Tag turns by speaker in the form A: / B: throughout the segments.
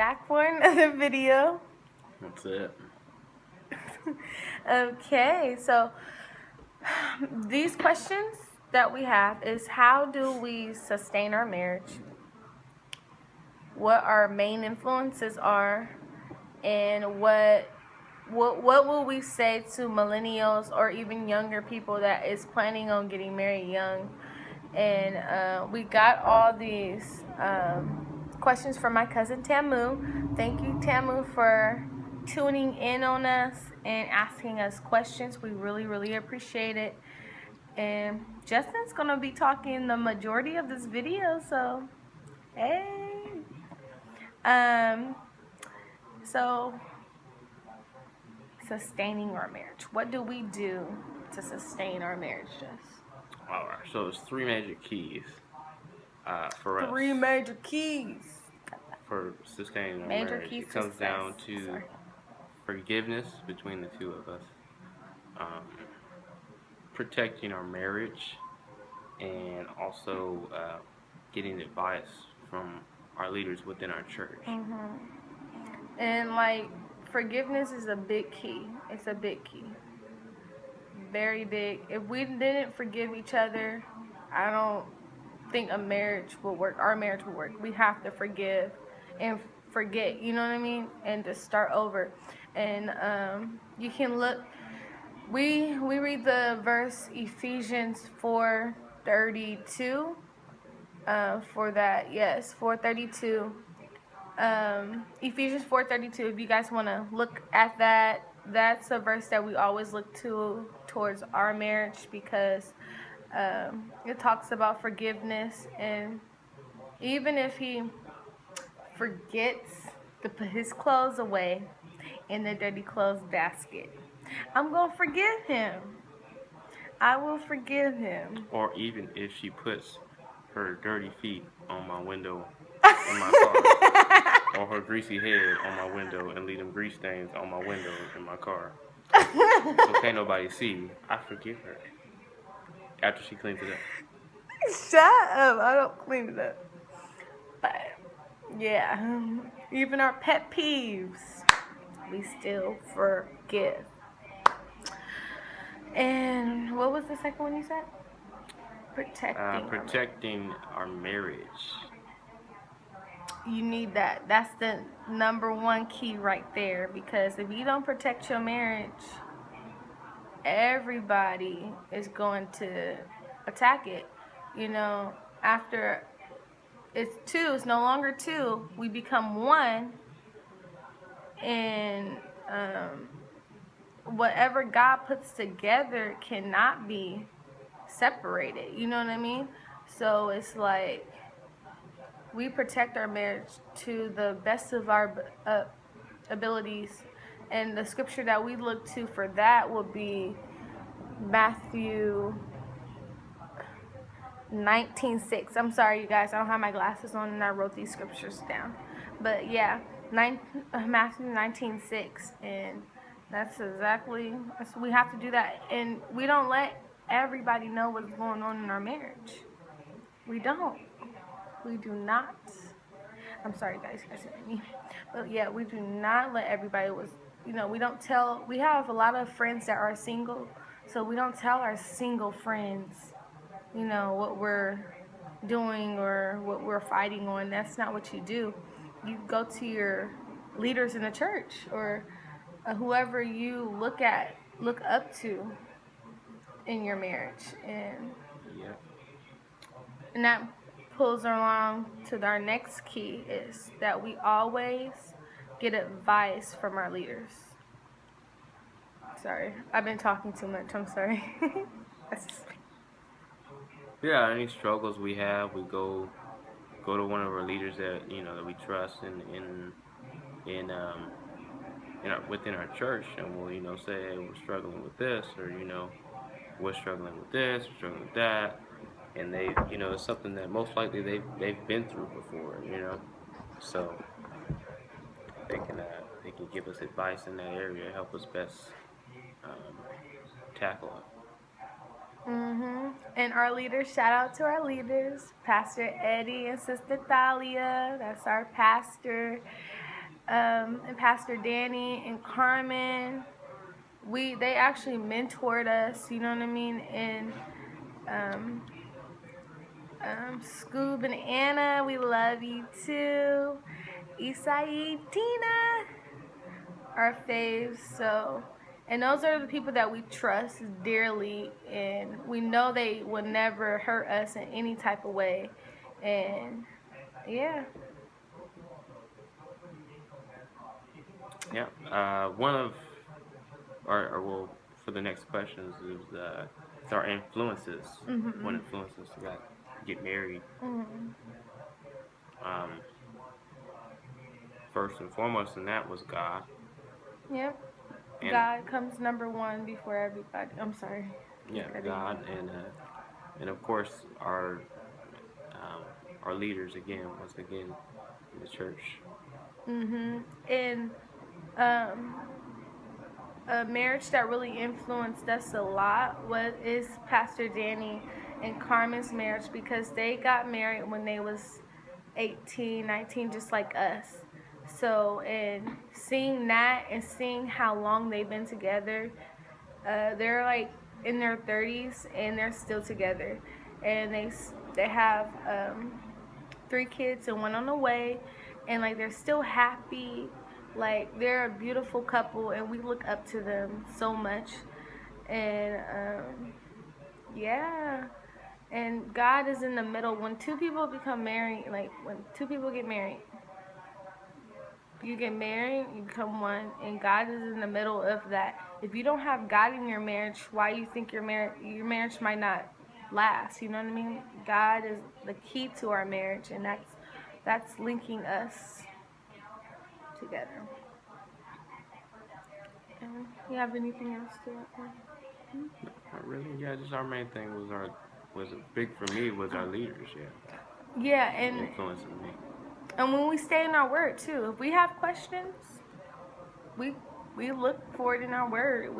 A: back for another video.
B: That's it.
A: Okay, so these questions that we have is how do we sustain our marriage? What our main influences are, and what will we say to millennials or even younger people that is planning on getting married young? And we got all these questions from my cousin Tamu. Thank you, Tamu, for tuning in on us and asking us questions. We really, really appreciate it. And Justin's going to be talking the majority of this video, so hey. So sustaining our marriage. What do we do to sustain our marriage, Jess?
B: All right. So there's three major keys for us.
A: Three major keys
B: for sustaining our
A: Major
B: marriage.
A: keys
B: It comes
A: to
B: down
A: success.
B: to
A: Sorry.
B: forgiveness between the two of us, protecting our marriage, and also getting advice from our leaders within our church.
A: And like forgiveness is a big key. It's a big key. Very big. If we didn't forgive each other, I don't think a marriage will work. Our marriage will work. We have to forgive and forget, you know what I mean? And to start over. And you can look, we read the verse Ephesians 4:32 for that. Yes, 4:32. Ephesians 4:32. If you guys want to look at that, that's a verse that we always look to towards our marriage because it talks about forgiveness, and even if he forgets to put his clothes away in the dirty clothes basket, I'm gonna forgive him. I will forgive him.
B: Or even if she puts her dirty feet on my window in my car, or her greasy head on my window and leave them grease stains on my window in my car, so can't nobody see, I forgive her after she cleans it up.
A: Shut up! I don't clean it up. But yeah, even our pet peeves, we still forgive. And what was the second one you said?
B: Protecting our marriage.
A: You need that. That's the number one key right there, because if you don't protect your marriage, everybody is going to attack it. You know, after it's no longer two, we become one, and whatever God puts together cannot be separated. You know what I mean? So it's like we protect our marriage to the best of our abilities, and the scripture that we look to for that will be Matthew 19:6. I'm sorry, you guys, I don't have my glasses on and I wrote these scriptures down, but yeah, Matthew 19:6, and that's exactly, we have to do that, and we don't let everybody know what's going on in our marriage. We do not. I'm sorry, guys, you guys hear me. But yeah, we do not let everybody we don't tell. We have a lot of friends that are single, so we don't tell our single friends, what we're doing or what we're fighting on. That's not what you do. You go to your leaders in the church or whoever you look up to in your marriage, and that pulls along to our next key is that we always get advice from our leaders. Sorry, I've been talking too much. I'm sorry.
B: Yeah, any struggles we have, we go to one of our leaders that that we trust within our church, and we'll say, hey, we're struggling with this, or we're struggling with this, we're struggling with that, and they it's something that most likely they've been through before, so they can give us advice in that area, help us best tackle it.
A: And our leaders, shout out to our leaders, Pastor Eddie and Sister Thalia. That's our pastor. and Pastor Danny and Carmen. They actually mentored us, you know what I mean? And um, Scoob and Anna, we love you too. Isai, Tina, our faves. So, and those are the people that we trust dearly, and we know they will never hurt us in any type of way. And yeah.
B: Yeah. One of or well, for the next questions is our influences. What
A: Mhm.
B: influences got get married?
A: Mhm.
B: Um, First and foremost, in that was God,
A: Yep.
B: and
A: God comes number one before everybody. I'm sorry.
B: yeah,
A: Cut in.
B: God, and of course um, our leaders again, once again, in the church.
A: And um, a marriage that really influenced us a lot is Pastor Danny and Carmen's marriage, because they got married when they was 18, 19, just like us. So, and seeing that and seeing how long they've been together, they're like in their 30s and they're still together, and they have 3 kids and one on the way, and like they're still happy. Like they're a beautiful couple, and we look up to them so much. And yeah, and God is in the middle. When two people become married, like when two people get married, you get married, you become one, and God is in the middle of that. If you don't have God in your marriage, why you think your marriage might not last? You know what I mean? God is the key to our marriage, and that's linking us together. And you have anything else to add?
B: Not really. Yeah, just our main thing was big for me was our leaders. Yeah,
A: Yeah, and
B: influencing me.
A: when we stay in our word too, if we have questions, we we look for it in our word.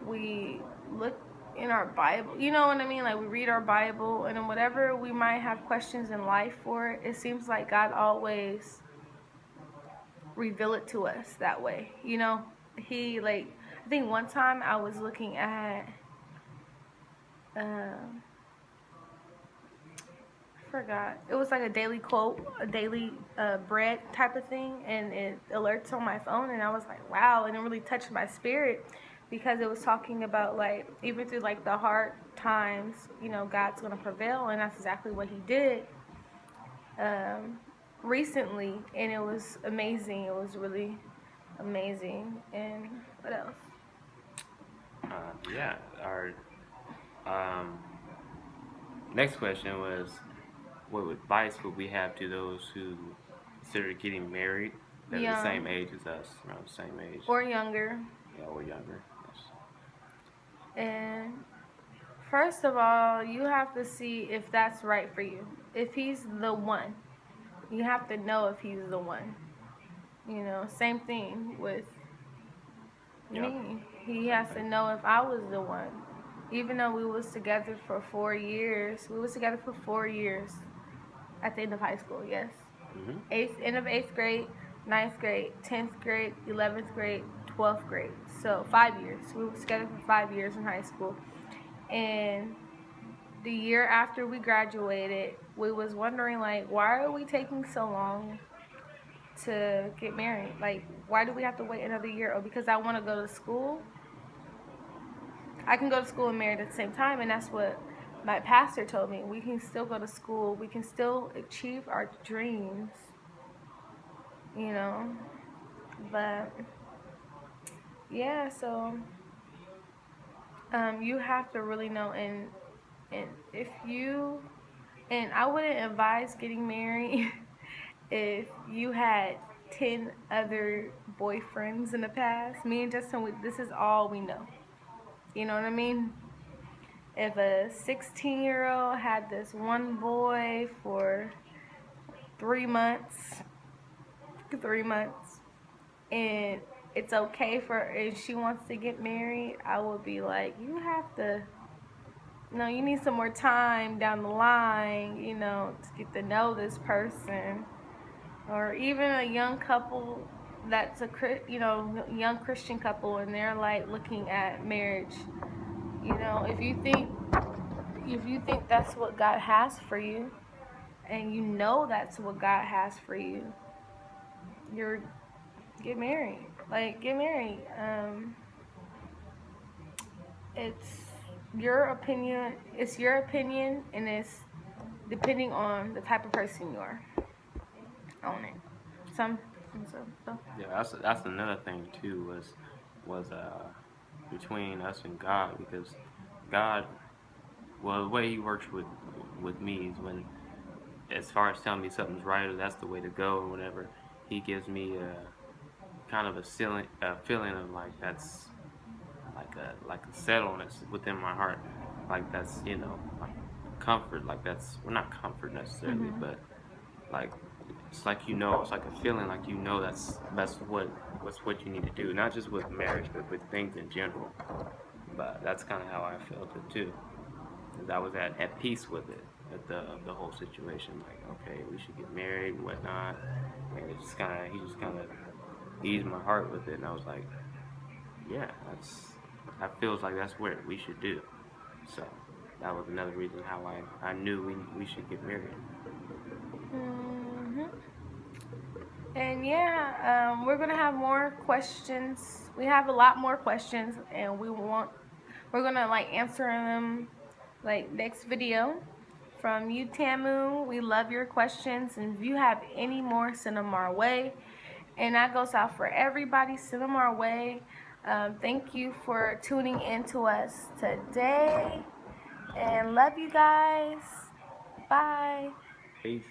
A: We look in our Bible. You know what I mean? Like we read our Bible, and then whatever we might have questions in life for, it seems like God always reveal it to us that way. You know, He like I think one time I was looking at um I forgot. It was like a daily quote, a daily bread type of thing, and it alerts on my phone, and I was like, wow, and it really touched my spirit because it was talking about like even through like the hard times, you know, God's gonna prevail, and that's exactly what He did um, recently, and it was amazing. It was really amazing. And what else?
B: Yeah, our um, next question was, what advice would we have to those who consider getting married that are the same
A: Young
B: age as us, around the same age,
A: or younger,
B: yeah, or younger? Yes.
A: and first of all, you have to see if that's right for you. If he's the one, you have to know if he's the one. You know, same thing with
B: Yep.
A: me. He
B: Same
A: has to
B: thing.
A: know if I was the one. Even though we was together for 4 years, we was together for 4 years at the end of high school. Yes,
B: Mhm.
A: end of 8th grade, 9th grade, 10th grade, 11th grade, 12th grade. So 5 years. We was together for 5 years in high school, and the year after we graduated, we was wondering like, why are we taking so long to get married? Like, why do we have to wait another year? Oh, because I want to go to school. I can go to school and marry at the same time, and that's what my pastor told me. We can still go to school. We can still achieve our dreams, you know. But yeah, so you have to really know, and if you and I wouldn't advise getting married if you had 10 other boyfriends in the past. Me and Justin, this is all we know. You know what I mean? If a 16-year-old had this one boy for 3 months, 3 months, and it's okay for if she wants to get married, I would be like, you have to, you need some more time down the line, to get to know this person. or even a young couple that's young Christian couple, and they're like looking at marriage. If you think that's what God has for you, and you know that's what God has for you, you're get married. Like, get married. It's your opinion. It's your opinion, and it's depending on the type of person you are. On it. Some. So.
B: Yeah, that's another thing too was between us and God, because God, well, the way He works with me is when, as far as telling me something's right or that's the way to go or whatever, He gives me a kind of a feeling of like that's like a settledness within my heart, like that's like comfort, like that's, well, not comfort necessarily,
A: Mhm.
B: but like it's like it's like a feeling, like that's what you need to do, not just with marriage but with things in general. But that's kind of how I felt it too, because I was at peace with it, with the whole situation. Like, okay, we should get married and whatnot, and he just kind of eased my heart with it, and I was like, yeah, that feels like that's what we should do. So that was another reason how I knew we should get married.
A: Mhm. And yeah, we're gonna have more questions. We have a lot more questions, and we're gonna like answer them like next video. From you, Tamu, we love your questions, and if you have any more, send them our way. And that goes out for everybody. Send them our way. Thank you for tuning in to us today, and love you guys. Bye.
B: Peace.